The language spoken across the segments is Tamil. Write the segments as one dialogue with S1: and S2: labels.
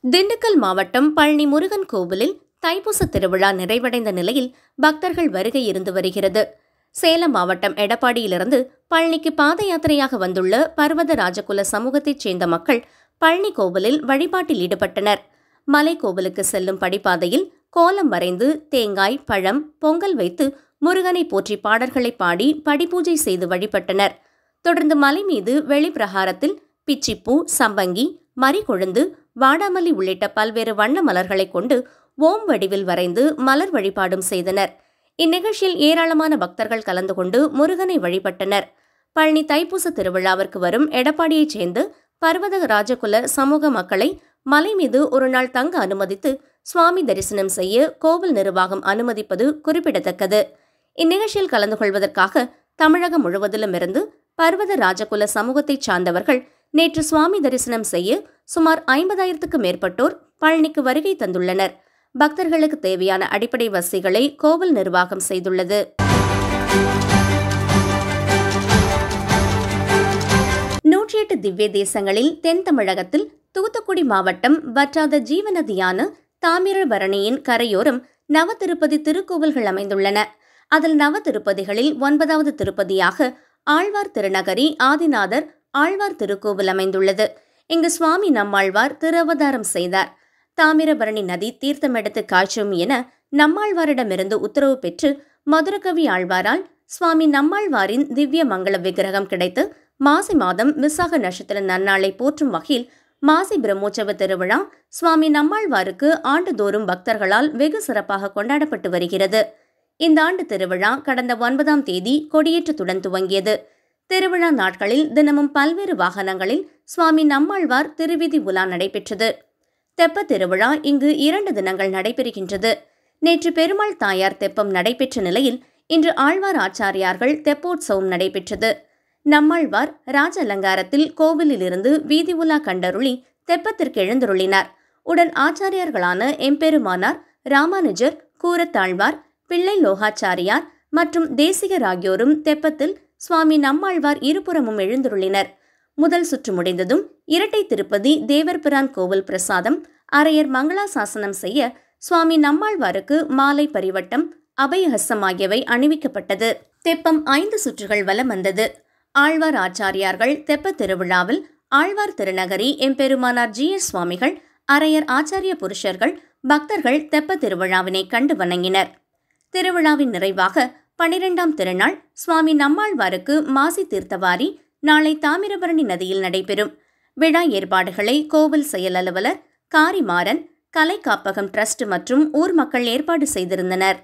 S1: திண்டுக்கல் மாவட்டம் பழனி முருகன் கோவிலில் தைப்பூச திருவிழா நிறைவடைந்த நிலையில் பக்தர்கள் வருகை இருந்து வருகிறது. சேலம் மாவட்டம் எடப்பாடியிலிருந்து பழனிக்கு பாத யாத்திரையாக வந்துள்ள பர்வத ராஜகுல சமூகத்தைச் சேர்ந்த மக்கள் பழனி கோவிலில் வழிபாட்டில் ஈடுபட்டனர். மலை கோவிலுக்கு செல்லும் படிப்பாதையில் கோலம் வரைந்து தேங்காய், பழம், பொங்கல் வைத்து முருகனை போற்றி பாடல்களை பாடி படிப்பூஜை செய்து வழிபட்டனர். தொடர்ந்து மலை மீது வெளிப்பிரகாரத்தில் பிச்சிப்பூ, சம்பங்கி, மறிகொழுந்து, வாடாமல்லி உள்ளிட்ட பல்வேறு வண்ண மலர்களை கொண்டு ஓம் வடிவில் வரைந்து மலர் வழிபாடும் செய்தனர். இந்நிகழ்ச்சியில் ஏராளமான பக்தர்கள் கலந்து கொண்டு முருகனை வழிபட்டனர். பழனி தைப்பூச திருவிழாவிற்கு வரும் எடப்பாடியைச் சேர்ந்த பர்வத ராஜகுல சமூக மக்களை மலை மீது ஒரு நாள் தங்க அனுமதித்து சுவாமி தரிசனம் செய்ய கோவில் நிர்வாகம் அனுமதிப்பது குறிப்பிடத்தக்கது. இந்நிகழ்ச்சியில் கலந்து கொள்வதற்காக தமிழகம் முழுவதிலும் இருந்து பர்வத ராஜகுல சமூகத்தைச் சார்ந்தவர்கள் நேற்று சுவாமி தரிசனம் செய்ய சுமார் 50,000க்கும் மேற்பட்டோர் பழனிக்கு வருகை தந்துள்ளனர். பக்தர்களுக்கு தேவையான அடிப்படை வசதிகளை கோவில் நிர்வாகம் செய்துள்ளது. நூற்றி 8 திவ்ய தேசங்களில் தென் தமிழகத்தில் தூத்துக்குடி மாவட்டம் வற்றாத ஜீவநதியான தாமிரபரணியின் கரையோரம் நவ திருப்பதி திருக்கோவில்கள் அமைந்துள்ளன. அதில் நவ திருப்பதிகளில் 9வது திருப்பதியாக ஆழ்வார் திருநகரி ஆதிநாதர் ஆழ்வார் திருக்கோவில் அமைந்துள்ளது. இங்கு சுவாமி நம்மாழ்வார் திருவதாரம் செய்தார். தாமிரபரணி நதி தீர்த்தமெடுத்து காய்ச்சும் என நம்மாழ்வாரிடமிருந்து உத்தரவு பெற்று மதுரகவி ஆழ்வாரால் சுவாமி நம்மாழ்வாரின் திவ்ய மங்கள விக்கிரகம் கிடைத்து மாசி மாதம் விசாக நட்சத்திர நன்னாளை போற்றும் வகையில் மாசி பிரம்மோற்சவ திருவிழா சுவாமி நம்மாழ்வாருக்கு ஆண்டுதோறும் பக்தர்களால் வெகு சிறப்பாக கொண்டாடப்பட்டு வருகிறது. இந்த ஆண்டு திருவிழா கடந்த 9ஆம் தேதி கொடியேற்றத்துடன் துவங்கியது. திருவிழா நாட்களில் தினமும் பல்வேறு வாகனங்களில் சுவாமி நம்மாழ்வார் திருவீதி உலா நடைபெற்றது. தெப்ப திருவிழா இங்கு 2 தினங்கள் நடைபெறுகின்றது. நேற்று பெருமாள் தாயார் தெப்பம் நடைபெற்ற நிலையில் இன்று ஆழ்வார் ஆச்சாரியார்கள் தெப்போற்சவம் நடைபெற்றது. நம்மாழ்வார் ராஜ அலங்காரத்தில் கோவிலிலிருந்து வீதி உலா கண்டருளி தெப்பத்திற்கு எழுந்தருளினார். உடன் ஆச்சாரியார்களான எம்பெருமானார் ராமானுஜர், கூரத்தாழ்வார், பிள்ளை லோகாச்சாரியார் மற்றும் தேசிகர் ஆகியோரும் தெப்பத்தில் சுவாமி நம்மாழ்வார் இருபுறமும் எழுந்தருளினர். முதல் சுற்று முடிந்ததும் இரட்டை திருப்பதி தேவர்பிரான் கோவில் பிரசாதம், அரையர் மங்களாசாசனம் செய்ய சுவாமி நம்மாழ்வாருக்கு மாலை பரிவட்டம், அபயஹஸ்தம் ஆகியவை அணிவிக்கப்பட்டது. தெப்பம் 5 சுற்றுகள் வலம் வந்தது. ஆழ்வார் ஆச்சாரியார்கள் தெப்ப திருவிழாவில் ஆழ்வார் திருநகரி எம்பெருமானார் GS சுவாமிகள், அரையர் ஆச்சாரிய புருஷர்கள், பக்தர்கள் தெப்ப திருவிழாவினை கண்டு வணங்கினர். திருவிழாவின் நிறைவாக 12ஆம் திருநாள் சுவாமி நம்மாழ்வாருக்கு மாசி தீர்த்தவாரி நாளை தாமிரபரணி நதியில் நடைபெறும். விழா ஏற்பாடுகளை கோவில் செயல் அலுவலர் காரிமாறன், கலை காப்பகம் டிரஸ்ட் மற்றும் ஊர் மக்கள் ஏற்பாடு செய்திருந்தனர்.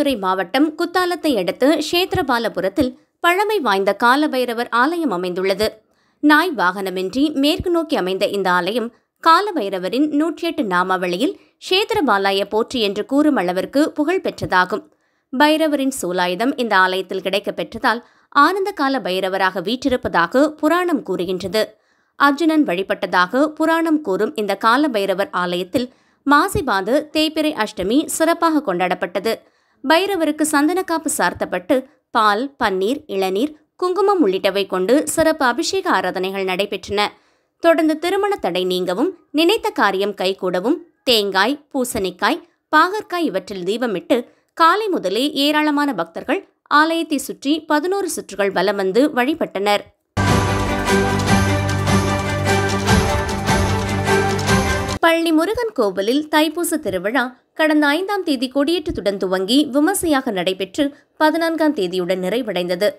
S1: மயிலாடுதுறை மாவட்டம் குத்தாலத்தை அடுத்து ஷேத்ரபாலபுரத்தில் பழமை வாய்ந்த காலபைரவர் ஆலயம் அமைந்துள்ளது. நாய் வாகனமின்றி மேற்கு நோக்கி அமைந்த இந்த ஆலயம் காலபைரவரின் 108 நாமாவளியில் ஷேத்ரபாலாய போற்றி என்று கூறும் அளவிற்கு புகழ் பெற்றதாகும். பைரவரின் சூலாயுதம் இந்த ஆலயத்தில் கிடைக்கப் பெற்றதால் ஆனந்த கால பைரவராக வீற்றிருப்பதாக புராணம் கூறுகின்றது. அர்ஜுனன் வழிபட்டதாக புராணம் கூறும் இந்த காலபைரவர் ஆலயத்தில் மாசிபாத தேய்பிறை அஷ்டமி சிறப்பாக கொண்டாடப்பட்டது. பைரவருக்கு சந்தனக்காப்பு சார்த்தப்பட்டு பால், பன்னீர், இளநீர், குங்குமம் உள்ளிட்டவை கொண்டு சிறப்பு அபிஷேக ஆராதனைகள் நடைபெற்றன. தொடர்ந்து திருமண தடை நீங்கவும், நினைத்த காரியம் கைகூடவும் தேங்காய், பூசணிக்காய், பாகற்காய் இவற்றில் தீபமிட்டு காலை முதலே ஏராளமான பக்தர்கள் ஆலயத்தை சுற்றி 11 சுற்றுகள் வலம் வந்து வழிபட்டனர். பழனி முருகன் கோவிலில் தைப்பூச திருவிழா கடந்த 5ஆம் தேதி கொடியேற்றத்துடன் துவங்கி விமர்சையாக நடைபெற்று 14ஆம் தேதியுடன் நிறைவடைந்தது.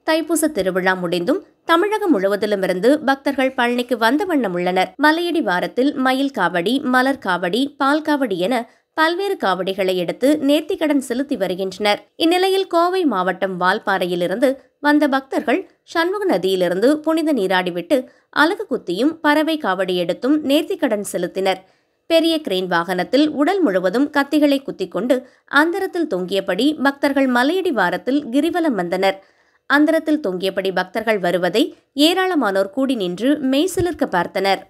S1: தைப்பூச திருவிழா முடிந்தும் தமிழகம் முழுவதிலுமிருந்து பக்தர்கள் பழனிக்கு வந்த வண்ணம் உள்ளனர். மலையடி வாரத்தில் மயில் காவடி, மலர் காவடி, பால் காவடி என பல்வேறு காவடிகளை எடுத்து நேர்த்திக்கடன் செலுத்தி வருகின்றனர். இந்நிலையில் கோவை மாவட்டம் வால்பாறையிலிருந்து வந்த பக்தர்கள் சண்முக நதியிலிருந்து புனித நீராடிவிட்டு அலகு குத்தியும் பறவை காவடி எடுத்தும் நேர்த்திக்கடன் செலுத்தினர். பெரிய கிரேன் வாகனத்தில் உடல் முழுவதும் கத்திகளை குத்திக்கொண்டு அந்தரத்தில் தொங்கியபடி பக்தர்கள் மலையடி வாரத்தில் கிரிவலம் வந்தனர். அந்தரத்தில் தொங்கியபடி பக்தர்கள் வருவதை ஏராளமானோர் கூடி நின்று மெய்சிலிர்க்க பார்த்தனர்.